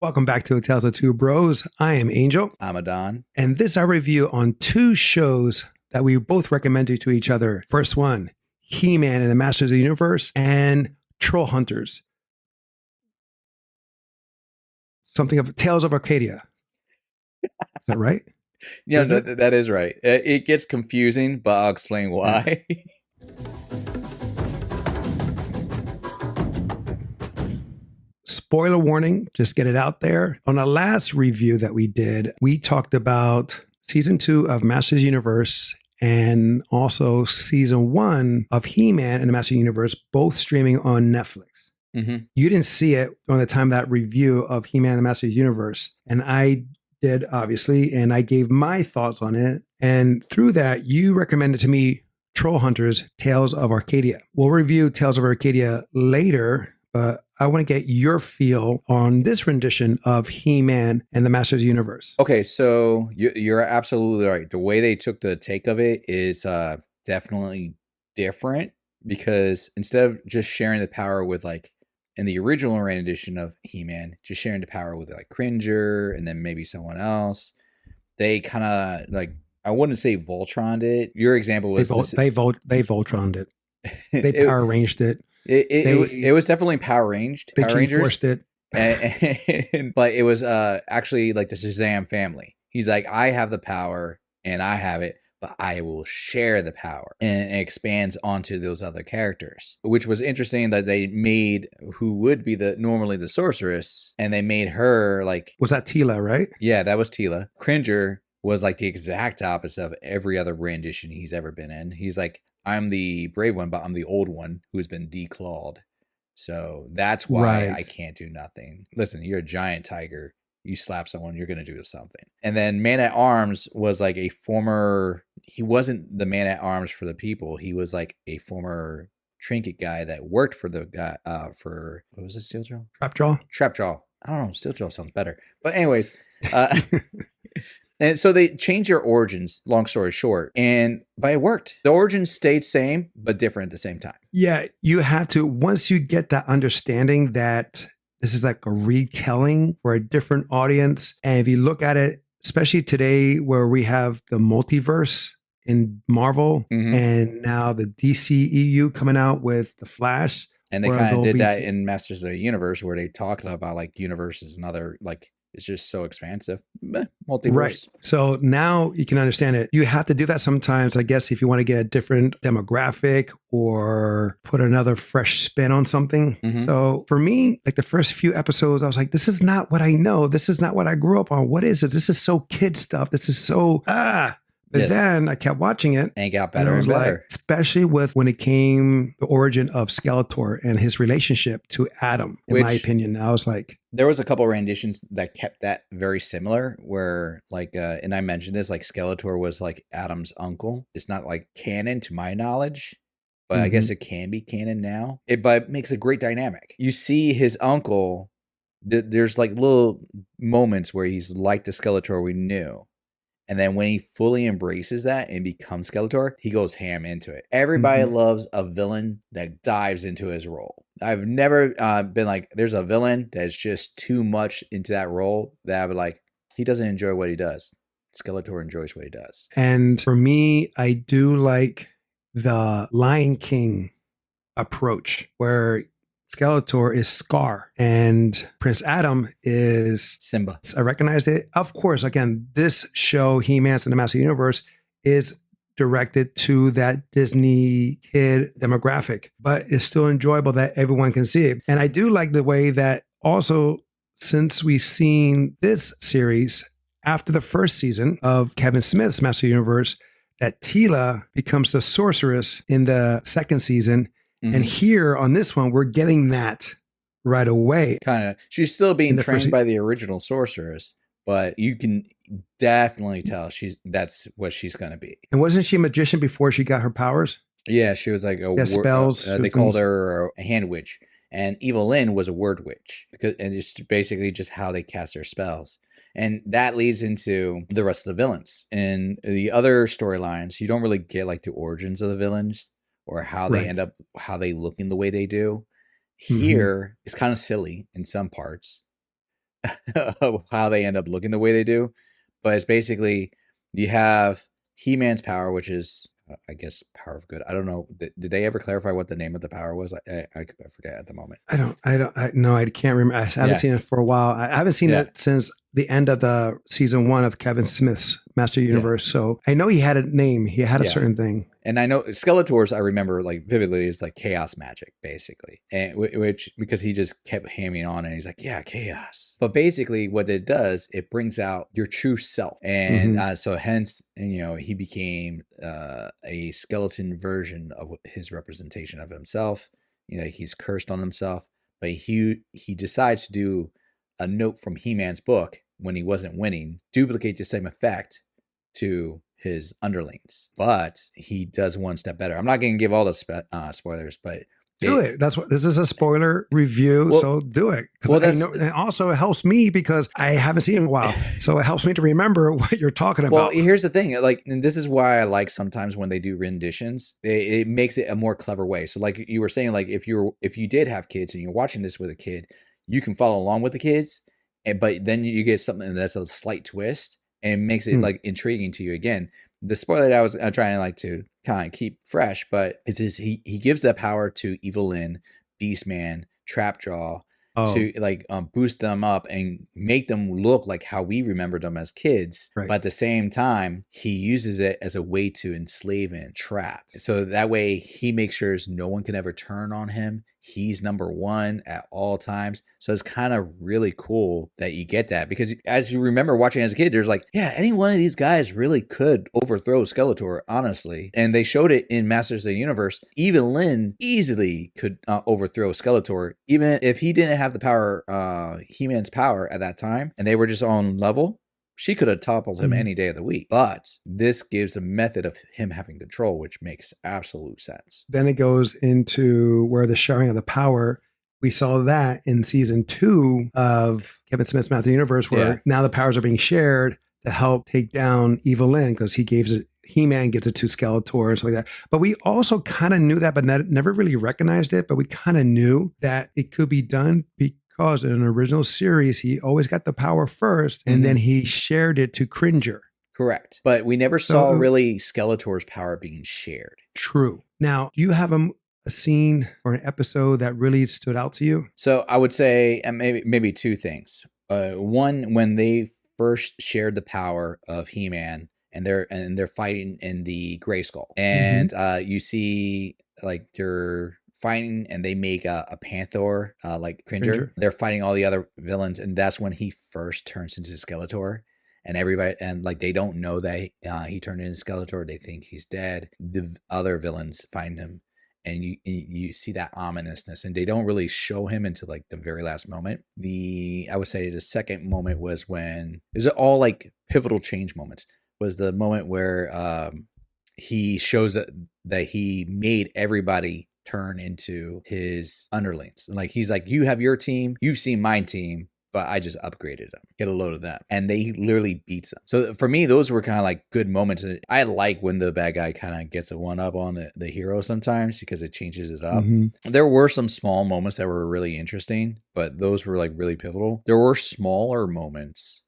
Welcome back to Tales of Two Bros. I am Angel, I'm Adan. and this is our review on two shows that we both recommended to each other. First one, He-Man and the Masters of the Universe, and Trollhunters. Something of Tales of Arcadia. Is that right? Yeah, Is it? that is right. It gets confusing, but I'll explain why. Spoiler warning, just get it out there. On the last review that we did, we talked about season 2 of Masters Universe and also season 1 of He-Man and the Masters Universe, both streaming on Netflix. Mm-hmm. You didn't see it on the time of that review of He-Man and the Masters Universe, and I did, obviously, and I gave my thoughts on it. And through that, you recommended to me Trollhunters, Tales of Arcadia. We'll review Tales of Arcadia later, but I want to get your feel on this rendition of He-Man and the Masters Universe. Okay, so you're absolutely right. The way they took the take of it is definitely different, because instead of just sharing the power with, like, in the original rendition of He-Man, just sharing the power with like Cringer and then maybe someone else, they kind of, like, I wouldn't say Voltroned it. Your example was they Voltroned it. They Power Ranged it. It was definitely Power Ranged. They Power Rangers. G-forced it. But it was actually like the Shazam family. He's like, I have the power and I have it, but I will share the power. And it expands onto those other characters, which was interesting that they made who would be normally the sorceress, and they made her like... Was that Tila, right? Yeah, that was Tila. Cringer was like the exact opposite of every other rendition he's ever been in. He's like, I'm the brave one, but I'm the old one who's been declawed. So that's why I can't do nothing. Listen, you're a giant tiger. You slap someone, you're going to do something. And then Man-at-Arms was like a former... He wasn't the Man-at-Arms for the people. He was like a former trinket guy that worked for the guy, for... What was it, Steeljaw? Trapjaw. I don't know. Steeljaw sounds better. But anyways... And so they changed your origins, long story short, but it worked. The origins stayed same, but different at the same time. Yeah, you have to, once you get that understanding that this is like a retelling for a different audience. And if you look at it, especially today where we have the multiverse in Marvel, and now the DCEU coming out with the Flash. And they kind of did that in Masters of the Universe, where they talked about like universes and other, like, it's just so expansive. Multiverse. Right. So now you can understand it. You have to do that sometimes, I guess, if you want to get a different demographic or put another fresh spin on something. So for me, like the first few episodes, I was like, this is not what I know. This is not what I grew up on. What is it? This is so kid stuff. This is so, But then I kept watching it. And it got better and better. Like, especially with when it came the origin of Skeletor and his relationship to Adam, in my opinion. I was like... There was a couple of renditions that kept that very similar, where like, and I mentioned this, like Skeletor was like Adam's uncle. It's not like canon to my knowledge, but I guess it can be canon now. But it makes a great dynamic. You see his uncle, there's like little moments where he's like the Skeletor we knew. And then when he fully embraces that and becomes Skeletor, he goes ham into it. Everybody loves a villain that dives into his role. I've never been like, there's a villain that's just too much into that role that I would like, he doesn't enjoy what he does. Skeletor enjoys what he does. And for me, I do like the Lion King approach, where Skeletor is Scar and Prince Adam is Simba. I recognized it. Of course, again, this show, He-Man and the Master Universe, is directed to that Disney kid demographic, but it's still enjoyable that everyone can see it. And I do like the way that also, since we've seen this series after the first season of Kevin Smith's Master Universe, that Tila becomes the sorceress in the second season. And here on this one, we're getting that right away. Kind of. She's still being trained by the original sorceress, but you can definitely tell that's what she's going to be. And wasn't she a magician before she got her powers? Yeah, she was like a spells. They called her a hand witch, and Evelyn was a word witch, and it's basically just how they cast their spells. And that leads into the rest of the villains. In the other storylines, you don't really get like the origins of the villains, or how they end up, how they look in the way they do. Here, it's kind of silly in some parts, of how they end up looking the way they do. But it's basically you have He-Man's power, which is I guess power of good. I don't know. Did they ever clarify what the name of the power was? I forget at the moment. No, I can't remember. I haven't seen it for a while. I haven't seen it since the end of the season 1 of Kevin Smith's Master Universe. So I know he had a name. He had a certain thing. And I know Skeletor's, I remember like vividly, is like chaos magic, basically. And which, because he just kept hamming on and he's like, yeah, chaos. But basically what it does, it brings out your true self. And so hence, he became a skeleton version of his representation of himself. He's cursed on himself, but he decides to do a note from He-Man's book when he wasn't winning, duplicate the same effect to his underlings, but he does one step better. I'm not going to give all the spoilers, but do it. That's what this is, a spoiler review. So do it. And also it helps me because I haven't seen it in a while. So it helps me to remember what you're talking about. Well, here's the thing. Like, and this is why I like sometimes when they do renditions, it makes it a more clever way. So like you were saying, like if you did have kids and you're watching this with a kid, you can follow along with the kids, but then you get something that's a slight twist and makes it like intriguing to you. Again, the spoiler that I was trying to like to kind of keep fresh, but it's he gives that power to Evelyn, Beastman, Trapjaw to like boost them up and make them look like how we remembered them as kids. Right. But at the same time, he uses it as a way to enslave and trap. So that way he makes sure no one can ever turn on him. He's number one at all times. So it's kind of really cool that you get that, because as you remember watching as a kid, there's like, yeah, any one of these guys really could overthrow Skeletor, honestly. And they showed it in Masters of the Universe. Even Lynn easily could overthrow Skeletor, even if he didn't have the power, He-Man's power at that time, and they were just on level. She could have toppled him any day of the week, but this gives a method of him having control, which makes absolute sense. Then it goes into where the sharing of the power. We saw that in season 2 of Kevin Smith's Master Universe, where now the powers are being shared to help take down Evelyn, because He-Man gives it to Skeletor and stuff like that. But we also kind of knew that, but never really recognized it. But we kind of knew that it could be done because in an original series, he always got the power first, and then he shared it to Cringer. Correct. But we never saw really Skeletor's power being shared. True. Now, do you have a scene or an episode that really stood out to you? So I would say maybe two things. One, when they first shared the power of He-Man, and they're fighting in the Gray Skull, and you see like they're fighting, and they make a Panther like Cringer. They're fighting all the other villains, and that's when he first turns into Skeletor. And everybody, and like they don't know that he turned into Skeletor. They think he's dead. The other villains find him, and you see that ominousness, and they don't really show him until like the very last moment. I would say the second moment was when it was all like pivotal change moments. Was the moment where he shows that he made everybody turn into his underlings. Like he's like, you have your team, you've seen my team, but I just upgraded them. Get a load of them. And they literally beats them. So for me, those were kind of like good moments. I like when the bad guy kind of gets a one up on the hero sometimes, because it changes it up. There were some small moments that were really interesting, but those were like really pivotal. There were smaller moments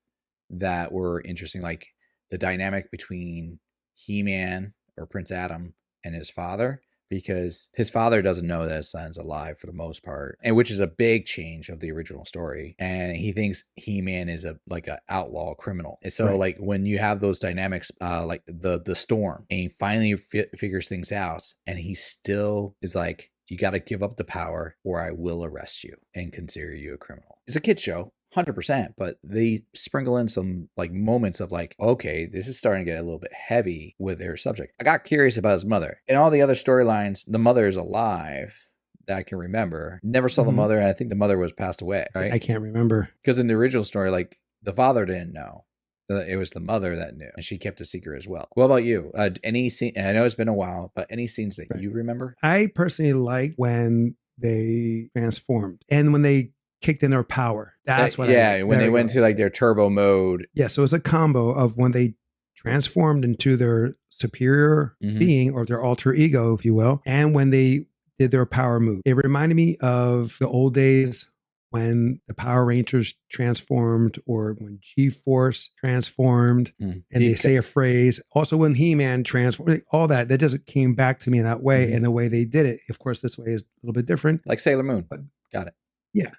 that were interesting, like the dynamic between He-Man or Prince Adam and his father, because his father doesn't know that his son's alive for the most part, and which is a big change of the original story. And he thinks He-Man is like an outlaw criminal. And so like when you have those dynamics, like the storm, and he finally figures things out, and he still is like, you got to give up the power or I will arrest you and consider you a criminal. It's a kid's show. 100%, but they sprinkle in some like moments of like, okay, this is starting to get a little bit heavy with their subject. I got curious about his mother. In all the other storylines, the mother is alive that I can remember. Never saw the mother, and I think the mother was passed away, right? I can't remember. Because in the original story, like the father didn't know. It was the mother that knew, and she kept a secret as well. What about you? Any scene? I know it's been a while, but any scenes that you remember? I personally like when they transformed and when they kicked in their power. That's what when they went to like their turbo mode. Yeah, so it's a combo of when they transformed into their superior being, or their alter ego, if you will, and when they did their power move. It reminded me of the old days when the Power Rangers transformed or when G-Force transformed and they say a phrase. Also when He-Man transformed, all that just came back to me in that way. And the way they did it, of course, this way is a little bit different. Like Sailor Moon. But, got it. Yeah.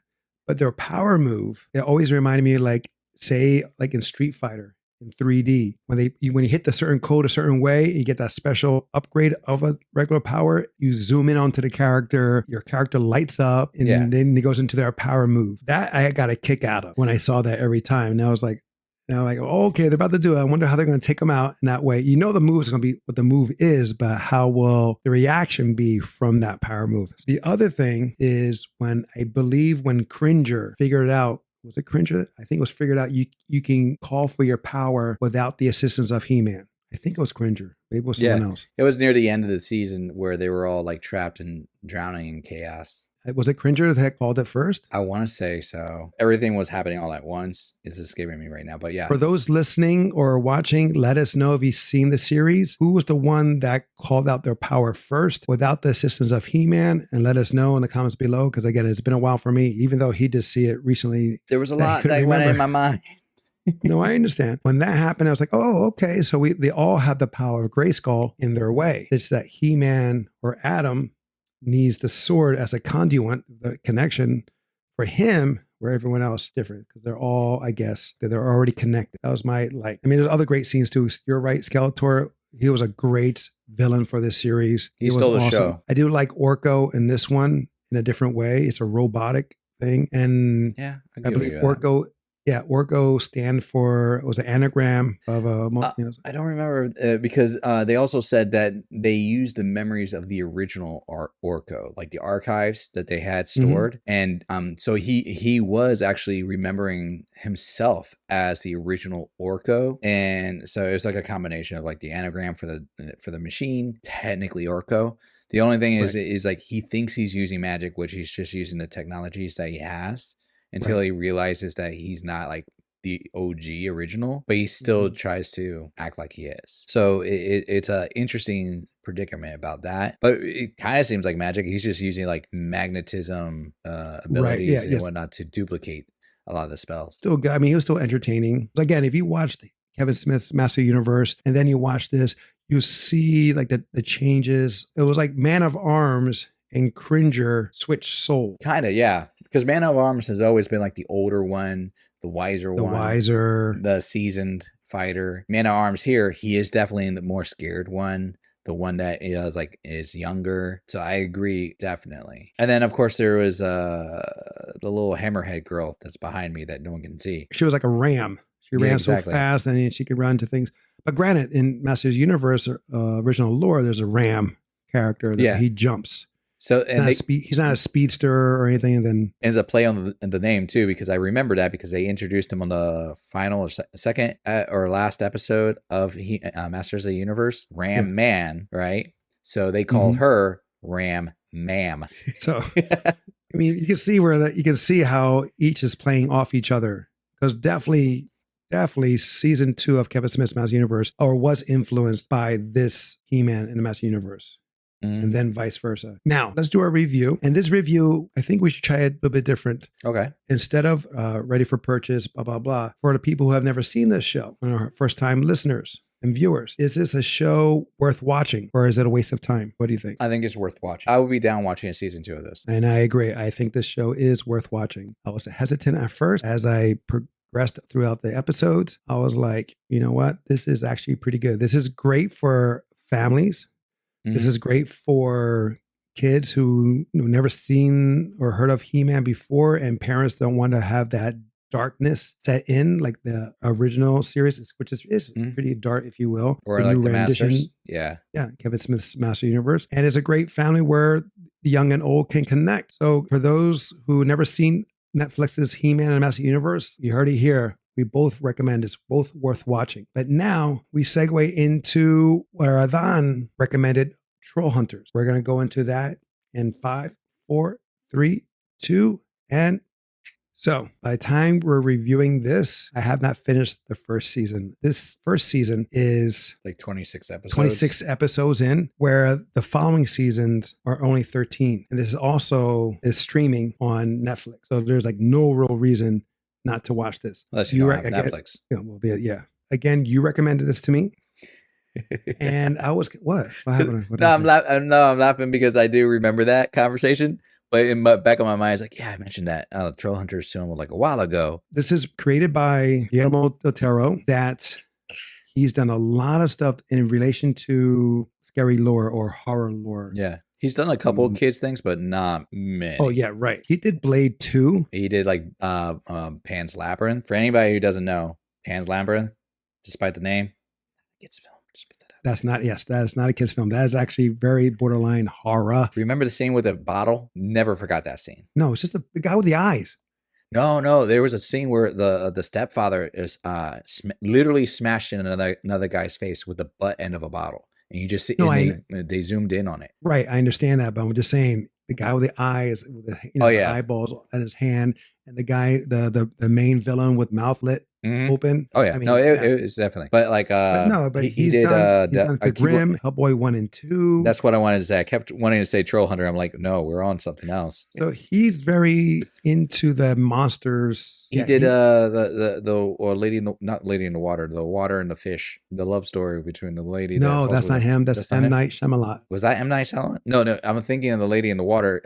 But their power move, it always reminded me like, say, like in Street Fighter in 3D, when you hit the certain code a certain way, you get that special upgrade of a regular power. You zoom in onto the character, your character lights up, and then it goes into their power move. That I got a kick out of when I saw that every time. And I was like, oh, okay, they're about to do it. I wonder how they're going to take them out in that way. You know, the move is going to be what the move is, but how will the reaction be from that power move? The other thing is when Cringer figured out, was it Cringer? I think it was figured out you can call for your power without the assistance of He-Man. I think it was Cringer. Maybe it was someone else. It was near the end of the season where they were all like trapped and drowning in chaos. Was it Cringer that called it first? I want to say so. Everything was happening all at once. It's escaping me right now, but yeah. For those listening or watching, let us know if you've seen the series. Who was the one that called out their power first without the assistance of He-Man? And let us know in the comments below, because again, it's been a while for me, even though he did see it recently. There was a lot that went in my mind. No, I understand. When that happened, I was like, oh, okay. So they all have the power of Grayskull in their way. It's that He-Man or Adam needs the sword as a conduit, the connection for him, where everyone else is different, because they're all, I guess, that they're already connected. That was my like. I mean, there's other great scenes too. You're right, Skeletor. He was a great villain for this series. He stole the show. I do like Orko in this one in a different way. It's a robotic thing, and yeah, I believe Orko. Yeah, Orko stand for, it was an anagram of a... I don't remember because they also said that they used the memories of the original Orko, like the archives that they had stored. And so he was actually remembering himself as the original Orko. And so it's like a combination of like the anagram for the machine, technically Orko. The only thing is like he thinks he's using magic, which he's just using the technologies that he has. Until he realizes that he's not like the OG original, but he still tries to act like he is. So it's an interesting predicament about that. But it kind of seems like magic. He's just using like magnetism abilities and whatnot to duplicate a lot of the spells. Still good. I mean, he was still entertaining. Again, if you watched Kevin Smith's Master Universe and then you watch this, you see like the changes. It was like Man of Arms and Cringer switched soul. Kind of, yeah. Because Man of Arms has always been like the older one, the wiser one. The seasoned fighter. Man of Arms here, he is definitely the more scared one. The one that is younger. So I agree, definitely. And then, of course, there was the little hammerhead girl that's behind me that no one can see. She was like a ram. She ran so fast and she could run to things. But granted, in Masters Universe original lore, there's a ram character that he jumps. So and he's not a speedster or anything. And then it's a play on the name too, because I remember that because they introduced him on the final or second or last episode of Masters of the Universe, Ram Man, right? So they called her Ram Ma'am. So I mean, you can see you can see how each is playing off each other, because definitely season 2 of Kevin Smith's Master Universe was influenced by this He-Man in the Master Universe. And then vice versa. Now, let's do our review. And this review, I think we should try it a little bit different. Okay. Instead of ready for purchase, blah, blah, blah. For the people who have never seen this show, our first-time listeners and viewers, is this a show worth watching, or is it a waste of time? What do you think? I think it's worth watching. I would be down watching a season 2 of this. And I agree. I think this show is worth watching. I was hesitant at first. As I progressed throughout the episodes, I was like, you know what? This is actually pretty good. This is great for families. This is great for kids who never seen or heard of He-Man before, and parents don't want to have that darkness set in like the original series, which is pretty dark, if you will. Or like the Masters. Yeah. Yeah, Kevin Smith's Master Universe. And it's a great family where the young and old can connect. So for those who never seen Netflix's He-Man and Master Universe, you heard it here. We both recommend it's both worth watching. But now we segue into where Adan recommended Trollhunters. We're going to go into that in 5, 4, 3, 2, and So by the time we're reviewing this, I have not finished the first season. This first season is like 26 episodes. 26 episodes in, where the following seasons are only 13. And this is also streaming on Netflix. So there's like no real reason not to watch this. Unless you don't have Netflix. Yeah. Again, you recommended this to me. And I was, what happened? I'm laughing because I do remember that conversation. But in my back of my mind, it's like, yeah, I mentioned that Trollhunters film like a while ago. This is created by Guillermo del Toro, that he's done a lot of stuff in relation to scary lore or horror lore. Yeah. He's done a couple of kids things, but not many. Oh, yeah, right. He did Blade 2. He did like Pan's Labyrinth. For anybody who doesn't know, Pan's Labyrinth, despite the name, it's film. Just put that out. That is not a kid's film. That is actually very borderline horror. Remember the scene with the bottle? Never forgot that scene. No, it's just the guy with the eyes. No. There was a scene where the stepfather is literally smashed in another guy's face with the butt end of a bottle. And you just see, they zoomed in on it. Right, I understand that, but I'm just saying the guy with the eyes, with the, the eyeballs in his hand, and the guy, the main villain with mouth lit open. Oh yeah, it was definitely. But like, he did the Grimm, Hellboy 1 and 2. That's what I wanted to say. I kept wanting to say Trollhunter. I'm like, no, we're on something else. So he's very into the monsters. He did the Lady in the, not Lady in the Water, the Water and the Fish, the love story between the lady. No, that's not him. That's M. Night Shyamalan. Was that M. Night Shyamalan? No, I'm thinking of the Lady in the Water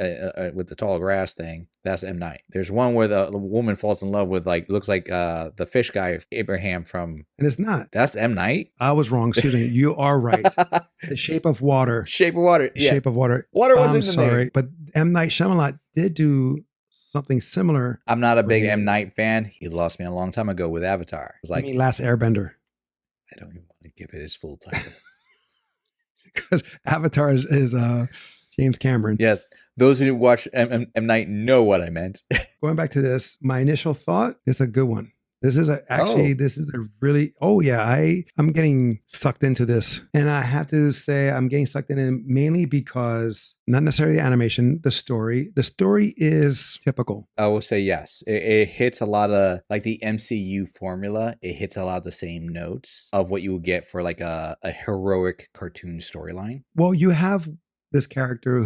with the tall grass thing. That's M. Night. There's one where the woman falls in love with looks like the fish guy Abraham from. And it's not. That's M. Night. I was wrong. Excuse me. You are right. The Shape of Water. Shape of Water. Yeah. Shape of Water. Water was in the sorry, name. But M. Night Shyamalan did do something similar. I'm not a big M. Night fan. He lost me a long time ago with Avatar. It was like, Last Airbender. I don't even want to give it his full title. Because Avatar is James Cameron. Yes. Those who watch M. Night know what I meant. Going back to this, my initial thought is a good one. This is a really, I'm getting sucked into this. And I have to say I'm getting sucked in mainly because not necessarily the animation, the story. The story is typical. I will say yes. It hits a lot of like the MCU formula. It hits a lot of the same notes of what you would get for like a heroic cartoon storyline. Well, you have this character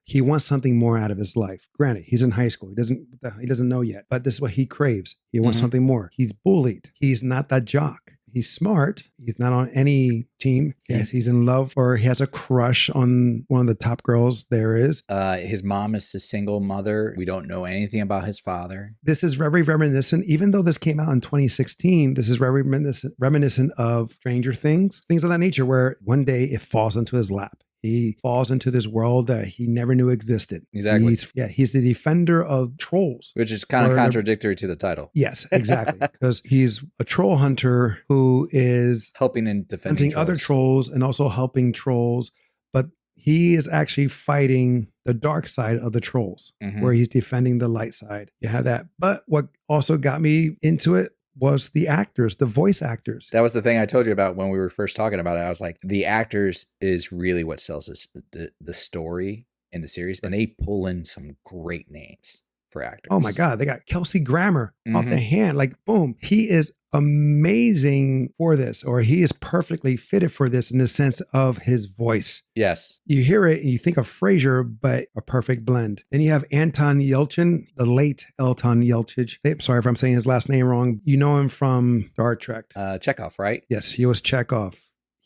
he wants something more out of his life. Granted, he's in high school. He doesn't know yet, but this is what he craves. He wants something more. He's bullied. He's not that jock. He's smart. He's not on any team. Yes, he's in love, or he has a crush on one of the top girls there is. His mom is a single mother. We don't know anything about his father. This is very reminiscent. Even though this came out in 2016, this is very reminiscent of Stranger Things, things of that nature, where one day it falls into his lap. He falls into this world that he never knew existed. Exactly. He's the defender of trolls. Which is kind of contradictory to the title. Yes, exactly. Because he's a troll hunter who is helping and defending other trolls and also helping trolls. But he is actually fighting the dark side of the trolls, where he's defending the light side. You have that. But what also got me into it was the actors, the voice actors. That was the thing I told you about when we were first talking about it. I was like, the actors is really what sells us the story in the series. And they pull in some great names for actors. Oh my God. They got Kelsey Grammer off the hand. Like, boom. He is amazing for this, or he is perfectly fitted for this in the sense of his voice. Yes. You hear it and you think of Frasier, but a perfect blend. Then you have Anton Yelchin, the late Anton Yelchin. I'm sorry if I'm saying his last name wrong. You know him from Star Trek. Chekhov, right? Yes, he was Chekhov.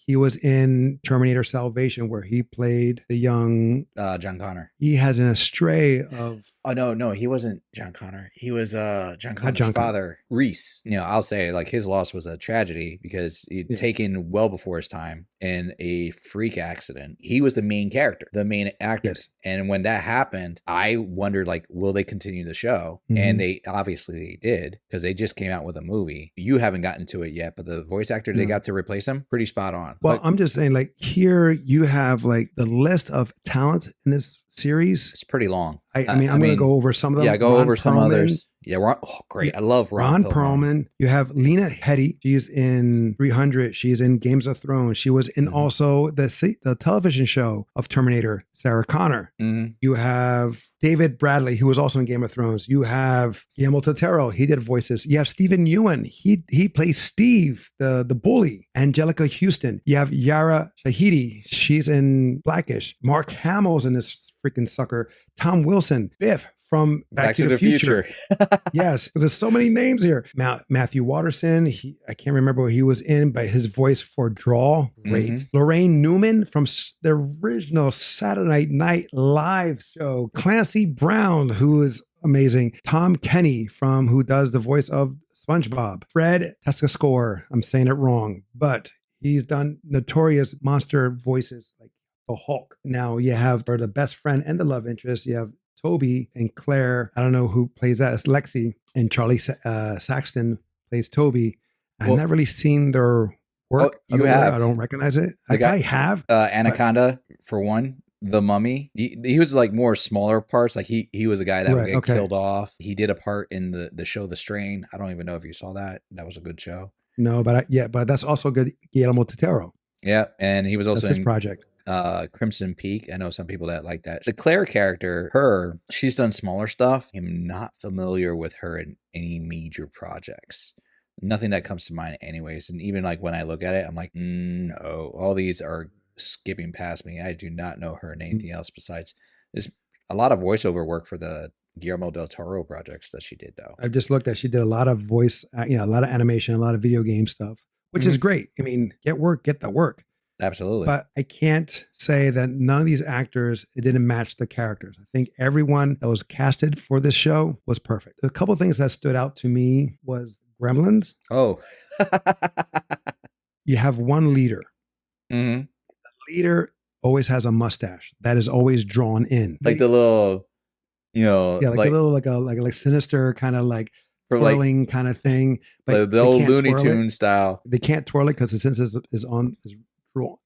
He was in Terminator Salvation, where he played the young John Connor. He has an astray of. Oh no, he wasn't John Connor. He was John Connor's father, Reese. I'll say like his loss was a tragedy because he'd taken well before his time in a freak accident. He was the main character, the main actor. Yes. And when that happened, I wondered like, will they continue the show? And they obviously did, because they just came out with a movie. You haven't gotten to it yet, but the voice actor they got to replace him, pretty spot on. Well, I'm just saying, like, here you have like the list of talent in this series. It's pretty long. I mean, I'm going to go over some of them. Yeah, go over some others. Yeah, great. I love Ron Perlman. You have Lena Headey. She's in 300. She's in Games of Thrones. She was in also the television show of Terminator, Sarah Connor. You have David Bradley, who was also in Game of Thrones. You have Guillermo Totero. He did voices. You have Stephen Ewan. He plays Steve, the bully. Angelica Houston. You have Yara Shahidi. She's in Blackish. Mark Hamill's in this freaking sucker. Tom Wilson. Biff from Back to the Future. Yes, because there's so many names here. Matthew Watterson, I can't remember what he was in, but his voice for Draw, great. Lorraine Newman from the original Saturday Night Live show. Clancy Brown, who is amazing. Tom Kenny who does the voice of SpongeBob. Fred Tescascore, I'm saying it wrong, but he's done notorious monster voices like the Hulk. Now you have for the best friend and the love interest, you have Toby and Claire. I don't know who plays that. It's Lexi, and Charlie Saxton plays Toby. I've not really seen their work. You have. I don't recognize it. I have. Anaconda, for one. The Mummy. He was like more smaller parts. Like he was a guy that would get killed off. He did a part in the show The Strain. I don't even know if you saw that. That was a good show. No, but that's also good. Guillermo Totero. Yeah, and he was also in his project. Crimson Peak. I know some people that like that. The Claire character, she's done smaller stuff. I'm not familiar with her in any major projects. Nothing that comes to mind anyways. And even like when I look at it, I'm like, no, all these are skipping past me. I do not know her in anything else besides there's a lot of voiceover work for the Guillermo del Toro projects that she did though. I've just looked at, she did a lot of voice, a lot of animation, a lot of video game stuff, which is great. I mean, get the work. Absolutely. But I can't say that none of these actors, it didn't match the characters. I think everyone that was casted for this show was perfect. A couple of things that stood out to me was Gremlins. Oh. You have one leader. The leader always has a mustache that is always drawn in. Like the little, like a little like sinister kind of like twirling kind of thing. But the old Looney Tunes style. They can't twirl it because the sensor is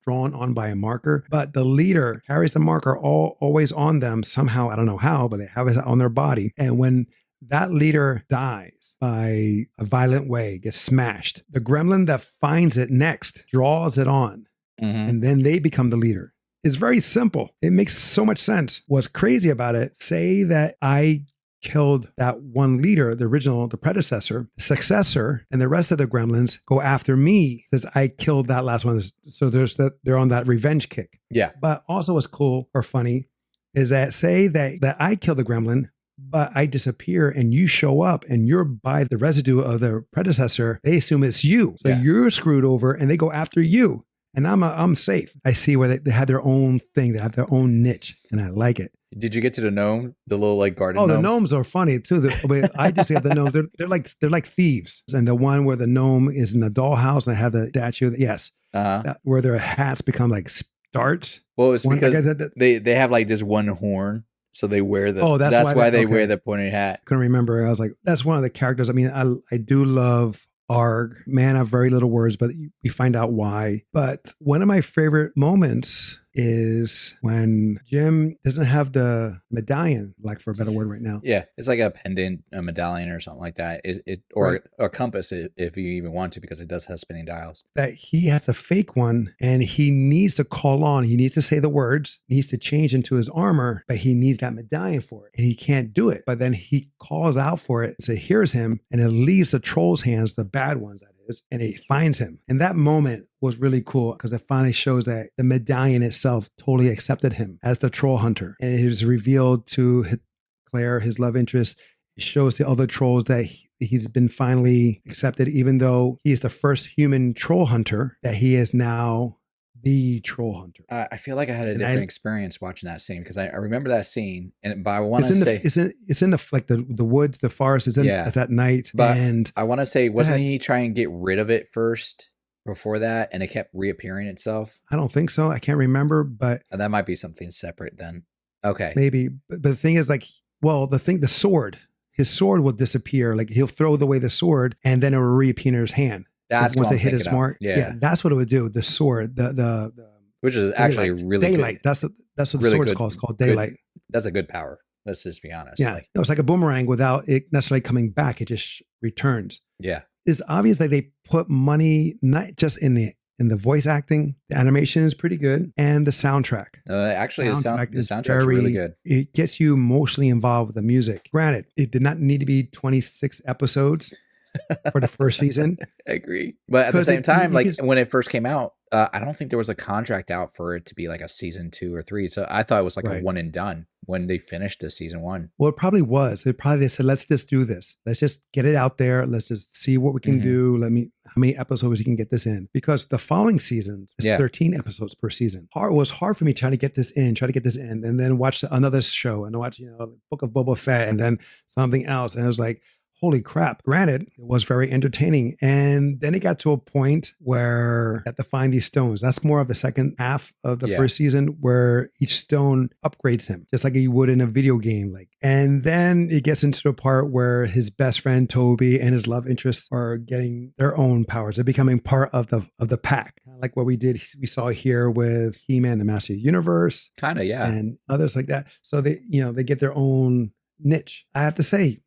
drawn on by a marker, but the leader carries the marker always on them somehow. I don't know how, but they have it on their body. And when that leader dies by a violent way, gets smashed, the gremlin that finds it next draws it on, and then they become the leader. It's very simple. It makes so much sense. What's crazy about it, say that I killed that one leader, the predecessor, the successor, and the rest of the gremlins go after me, says I killed that last one. So they're on that revenge kick. Yeah. But also what's cool or funny is that say that I killed the gremlin, but I disappear and you show up and you're by the residue of the predecessor, they assume it's you. So you're screwed over and they go after you. And I'm safe. I see where they have their own thing. They have their own niche, and I like it. Did you get to the gnome, the little like garden? Oh, the gnomes are funny too. I just get the gnomes. They're like thieves. And the one where the gnome is in the dollhouse and I have the statue. Yes, where their hats become like darts. Well, it's because they have like this one horn, so they wear the. Oh, that's why they wear the pointed hat. Couldn't remember. I was like, that's one of the characters. I mean, I do love Arg. Man of very little words, but we find out why. But one of my favorite moments is when Jim doesn't have the medallion, like for a better word right now. Yeah, it's like a pendant, a medallion or something like that. Or a compass if you even want to, because it does have spinning dials. That he has to fake one and he needs to call on. He needs to say the words, needs to change into his armor, but he needs that medallion for it. And he can't do it. But then he calls out for it. So it hears him and it leaves the troll's hands, the bad ones that is, and it finds him. And that moment was really cool because it finally shows that the medallion itself totally accepted him as the troll hunter. And it was revealed to Claire, his love interest. It shows the other trolls that he's been finally accepted, even though he is the first human troll hunter, that he is now the troll hunter. I feel like I had a different experience watching that scene because I remember that scene, but I want to say it's in the like the woods, the forest. It's at night, but and I want to say, wasn't he trying to get rid of it first before that, and it kept reappearing itself? I don't think so. I can't remember, but that might be something separate then. Okay, maybe. But the thing is, the sword. His sword will disappear. Like he'll throw away the sword, and then it will reappear in his hand. That's once they hit his mark. Yeah, that's what it would do. The sword, the which is actually really daylight. Good. That's what the sword's called. It's called daylight. That's a good power. Let's just be honest. Yeah. Like, No, it's like a boomerang without it necessarily coming back. It just returns. yeah. It's obvious that they put money not just in the voice acting. The animation is pretty good, and the soundtrack. Actually, the is soundtrack's really good. It gets you emotionally involved with the music. Granted, it did not need to be 26 episodes for the first season. I agree. But at the same time, like when it first came out, I don't think there was a contract out for it to be like a season 2 or 3. So I thought it was like a one and done when they finished the season 1. Well, it probably was. They said, let's just do this. Let's just get it out there. Let's just see what we can do. How many episodes you can get this in? Because the following season is 13 episodes per season. It was hard for me trying to get this in, and then watch another show and watch, Book of Boba Fett and then something else. And it was like, holy crap. Granted, it was very entertaining. And then it got to a point where you had to find these stones. That's more of the second half of the first season, where each stone upgrades him, just like you would in a video game. And then it gets into the part where his best friend Toby and his love interest are getting their own powers. They're becoming part of the pack. Like what we saw here with He-Man, the Master of the Universe. Kind of, yeah. And others like that. So they get their own niche. I have to say,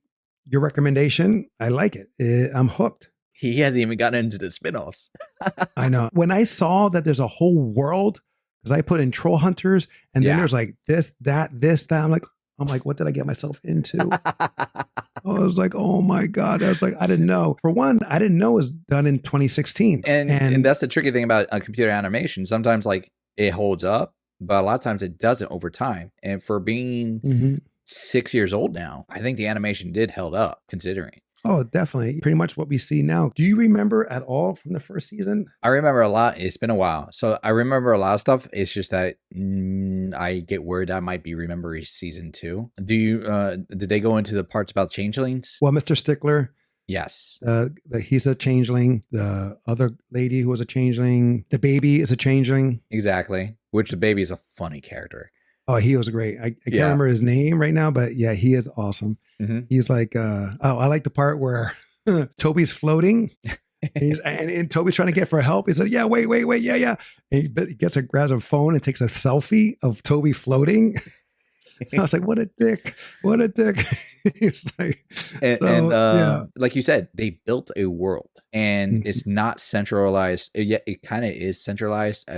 your recommendation, I like it. I'm hooked. He hasn't even gotten into the spinoffs. I know. When I saw that there's a whole world, because I put in Trollhunters, and then there's like this, that. I'm like, what did I get myself into? I was like, oh my God. I was like, I didn't know. For one, I didn't know it was done in 2016. And that's the tricky thing about computer animation. Sometimes like it holds up, but a lot of times it doesn't over time. And for being 6 years old now, I think the animation did held up considering. Oh, definitely. Pretty much what we see now. Do you remember at all from the first season? I remember a lot. It's been a while. So I remember a lot of stuff. It's just that I get worried I might be remembering season 2. Do you, did they go into the parts about changelings? Well, Mr. Stickler. Yes. He's a changeling. The other lady who was a changeling. The baby is a changeling. Exactly. Which the baby is a funny character. Oh, he was great. I can't remember his name right now, but yeah, he is awesome. He's like, I like the part where Toby's floating and Toby's trying to get for help. He said, yeah, wait, yeah. And he grabs a phone and takes a selfie of Toby floating. I was like, what a dick. It's like, like you said, they built a world and it's not centralized. It kind of is centralized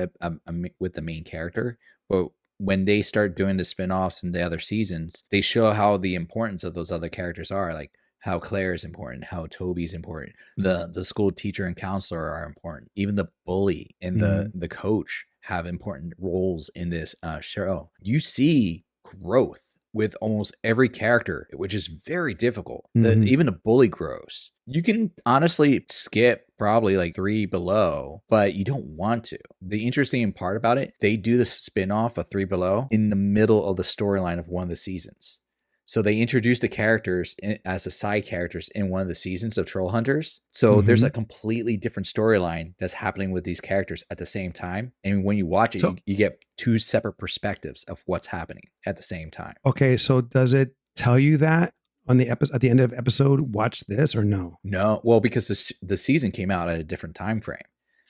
with the main character, but when they start doing the spinoffs and the other seasons, they show how the importance of those other characters are, like how Claire is important, how Toby's important, the school teacher and counselor are important, even the bully and the coach have important roles in this show. You see growth with almost every character, which is very difficult. Even the bully grows. You can honestly skip probably like 3 Below, but you don't want to. The interesting part about it, they do the spin-off of 3 Below in the middle of the storyline of one of the seasons. So they introduce the characters as the side characters in one of the seasons of Trollhunters. So there's a completely different storyline that's happening with these characters at the same time. And when you watch it, you get 2 separate perspectives of what's happening at the same time. Okay, so does it tell you that on the at the end of the episode, watch this or no? No, well, because the season came out at a different time frame.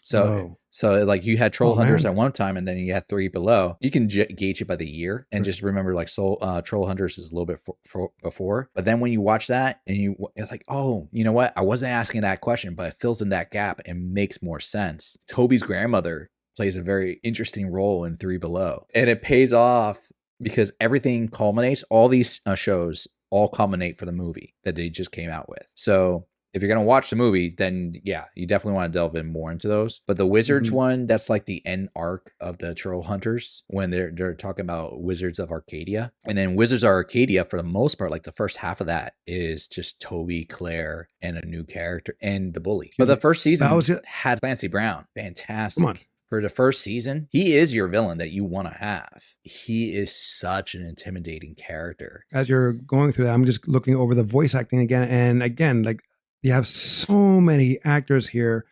So like you had Trollhunters at one time and then you had 3 Below. You can gauge it by the year and just remember like Trollhunters is a little bit before. But then when you watch that and you're like, oh, you know what? I wasn't asking that question, but it fills in that gap and makes more sense. Toby's grandmother plays a very interesting role in 3 Below. And it pays off because everything culminates. All these shows all culminate for the movie that they just came out with. So if you're going to watch the movie, then yeah, you definitely want to delve in more into those. But the Wizards one, that's like the end arc of the Trollhunters when they're talking about Wizards of Arcadia. And then Wizards of Arcadia, for the most part, like the first half of that is just Toby, Claire, and a new character and the bully. But the first season had Clancy Brown. Fantastic. Come on. For the first season, he is your villain that you want to have. He is such an intimidating character. As you're going through that, I'm just looking over the voice acting again. And again, like, you have so many actors here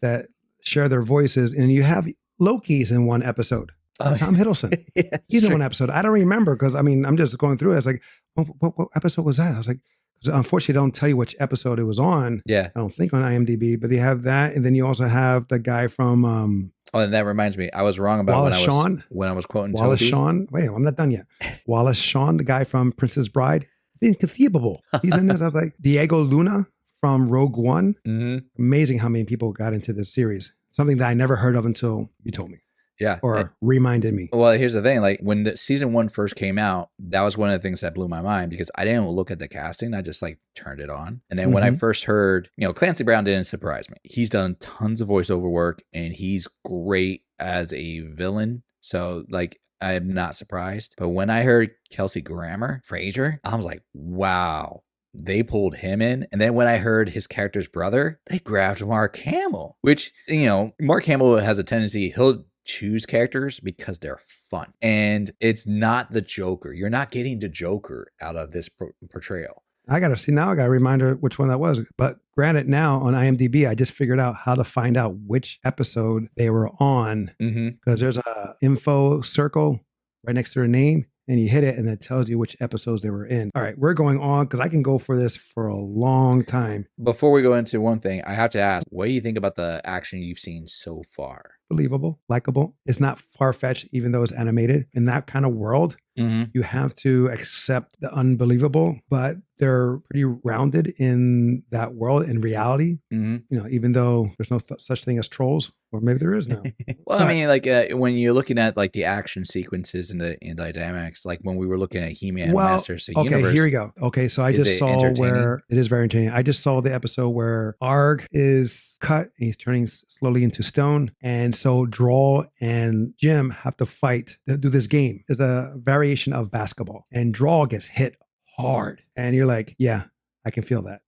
that share their voices, and you have Loki's in one episode. Tom Hiddleston. He's in one episode. I don't remember because I'm just going through it. It's like, what episode was that? I was like, 'Cause unfortunately, they don't tell you which episode it was on. Yeah. I don't think on IMDb, but they have that, and then you also have the guy from Oh, and that reminds me, I was wrong about Wallace Shawn. when I was quoting Wallace Toby. Shawn. Wait, I'm not done yet. Wallace Shawn, the guy from Princess Bride. It's inconceivable. He's in this. I was like, Diego Luna from Rogue One. Mm-hmm. Amazing how many people got into this series. Something that I never heard of until you told me. Yeah. Or reminded me. Well, here's the thing. Like when the season 1 first came out, that was one of the things that blew my mind because I didn't look at the casting. I just like turned it on. And then when I first heard, Clancy Brown didn't surprise me. He's done tons of voiceover work and he's great as a villain. So like, I'm not surprised. But when I heard Kelsey Grammer, Frasier, I was like, wow. They pulled him in. And then when I heard his character's brother, they grabbed Mark Hamill, which, Mark Hamill has a tendency, he'll choose characters because they're fun. And it's not the Joker. You're not getting the Joker out of this portrayal. I got to remind her which one that was. But granted, now on IMDb, I just figured out how to find out which episode they were on. Because there's a info circle right next to their name. And you hit it and it tells you which episodes they were in. All right, we're going on because I can go for this for a long time. Before we go into one thing, I have to ask, what do you think about the action you've seen so far? Believable, likable. It's not far-fetched, even though it's animated. In that kind of world, you have to accept the unbelievable, but they're pretty rounded in that world, in reality. Even though there's no such thing as trolls, or maybe there is now. Well, I mean, like when you're looking at like the action sequences and the dynamics, like when we were looking at He-Man Masters of the Universe. Okay, here we go. Okay, so I just saw where it is very entertaining. I just saw the episode where Arg is cut and he's turning slowly into stone, and so Draw and Jim have to fight to do this game. There's a variation of basketball, and Draw gets hit hard, and you're like, yeah, I can feel that.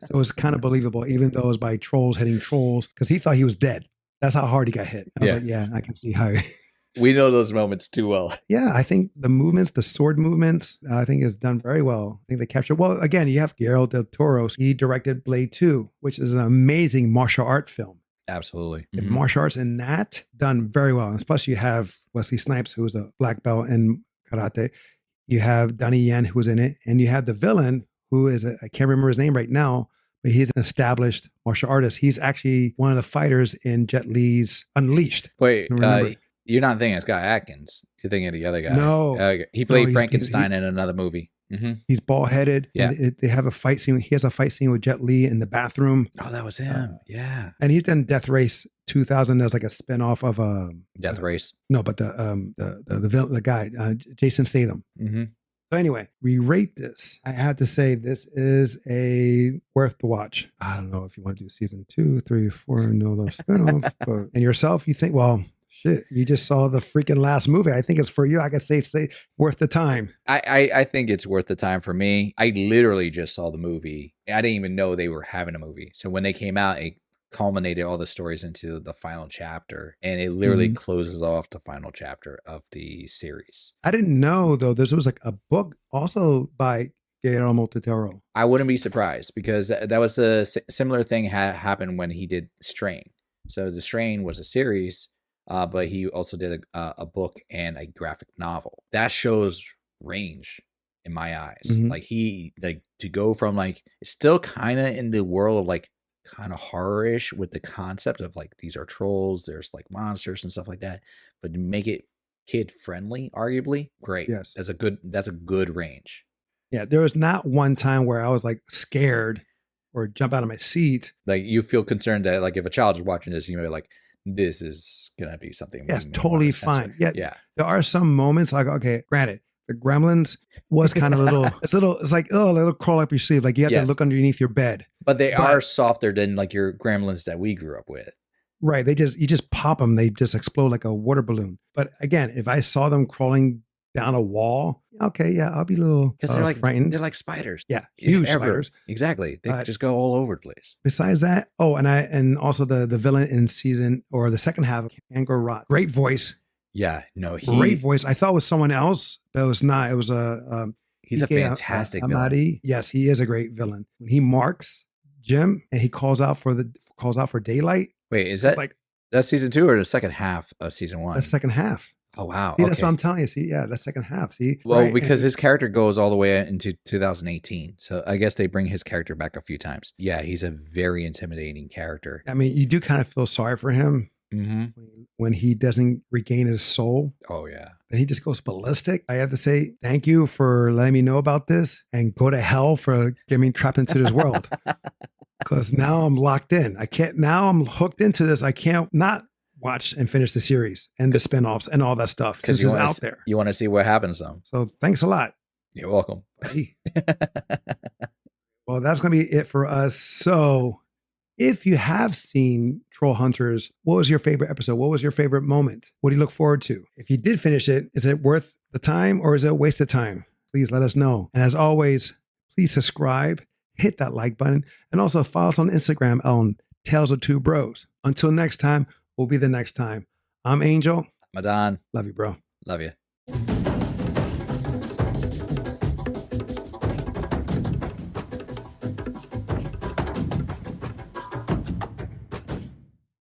So it's kind of believable, even though it's by trolls hitting trolls, because he thought he was dead. That's how hard he got hit. I was like, yeah, I can see how. We know those moments too well. Yeah, I think the movements, the sword movements, I think is done very well. I think they capture. Well, again, you have Guillermo del Toro. He directed Blade 2, which is an amazing martial art film. Absolutely. The martial arts in that done very well. And plus, you have Wesley Snipes, who's a black belt in karate. You have Donnie Yen, who's in it. And you have the villain, who is, I can't remember his name right now, but he's an established martial artist. He's actually one of the fighters in Jet Li's Unleashed. Wait, you're not thinking it's Scott Atkins. You're thinking of the other guy. No. He played Frankenstein in another movie. He's bald headed. Yeah. And they have a fight scene. He has a fight scene with Jet Li in the bathroom. Oh, that was him. Yeah. And he's done Death Race 2000 as like a spinoff of Death Race. No, but the guy, Jason Statham. So anyway, we rate this. I have to say this is a worth the watch. I don't know if you want to do season 2, 3, 4, and all those spinoffs. But and yourself, you think, well, shit, you just saw the freaking last movie. I think it's for you. I can say worth the time. I think it's worth the time for me. I literally just saw the movie. I didn't even know they were having a movie. So when they came out, it culminated all the stories into the final chapter, and it literally closes off the final chapter of the series. I didn't know though. This was like a book also by Guillermo del Toro. I wouldn't be surprised because that was a similar thing happened when he did Strain. So the Strain was a series, but he also did a book and a graphic novel. That shows range in my eyes. Like to go from like it's still kind of in the world of like kind of horror-ish with the concept of like these are trolls, there's like monsters and stuff like that, but to make it kid friendly, arguably, great. Yes, that's a good range. Yeah, there was not one time where I was like scared or jump out of my seat. Like you feel concerned that like if a child is watching this, you may be like, this is gonna be something. Yes, totally fine. Yeah, there are some moments like, okay, granted, the Gremlins was kind of it's like, oh, a little crawl up your sleeve. Like you have to look underneath your bed. But they are softer than like your Gremlins that we grew up with. Right. You just pop them. They just explode like a water balloon. But again, if I saw them crawling down a wall, okay, yeah, I'll be a little because they're like frightened. They're like spiders. Yeah, huge spiders. Exactly. They just go all over the place. Besides that, and also the villain in season or the second half, Angkor Wat. Great voice. Yeah, no, great voice. I thought it was someone else, but it was not. It was he's a fantastic villain. Yes, he is a great villain. When he marks Jim and he calls out for daylight. Wait, is that like that's season 2 or the second half of season 1? The second half. Oh, wow. See, that's Okay. what I'm telling you. See, yeah, the second half. See, Well, right? because And his character goes all the way into 2018. So I guess they bring his character back a few times. Yeah, he's a very intimidating character. I mean, you do kind of feel sorry for him Mm-hmm. when he doesn't regain his soul. Oh, yeah. And he just goes ballistic. I have to say, thank you for letting me know about this, and go to hell for getting me trapped into this world. Because now I'm locked in. Now I'm hooked into this. I can't not watch and finish the series and the spinoffs and all that stuff since it's out there. You want to see what happens to him. So thanks a lot. You're welcome. Buddy. Well, that's going to be it for us. So if you have seen Trollhunters, what was your favorite episode? What was your favorite moment? What do you look forward to? If you did finish it, is it worth the time or is it a waste of time? Please let us know. And as always, please subscribe, hit that like button, and also follow us on Instagram on Tales of Two Bros. Until next time, will be the next time. I'm Angel. Adan. Love you, bro. Love you.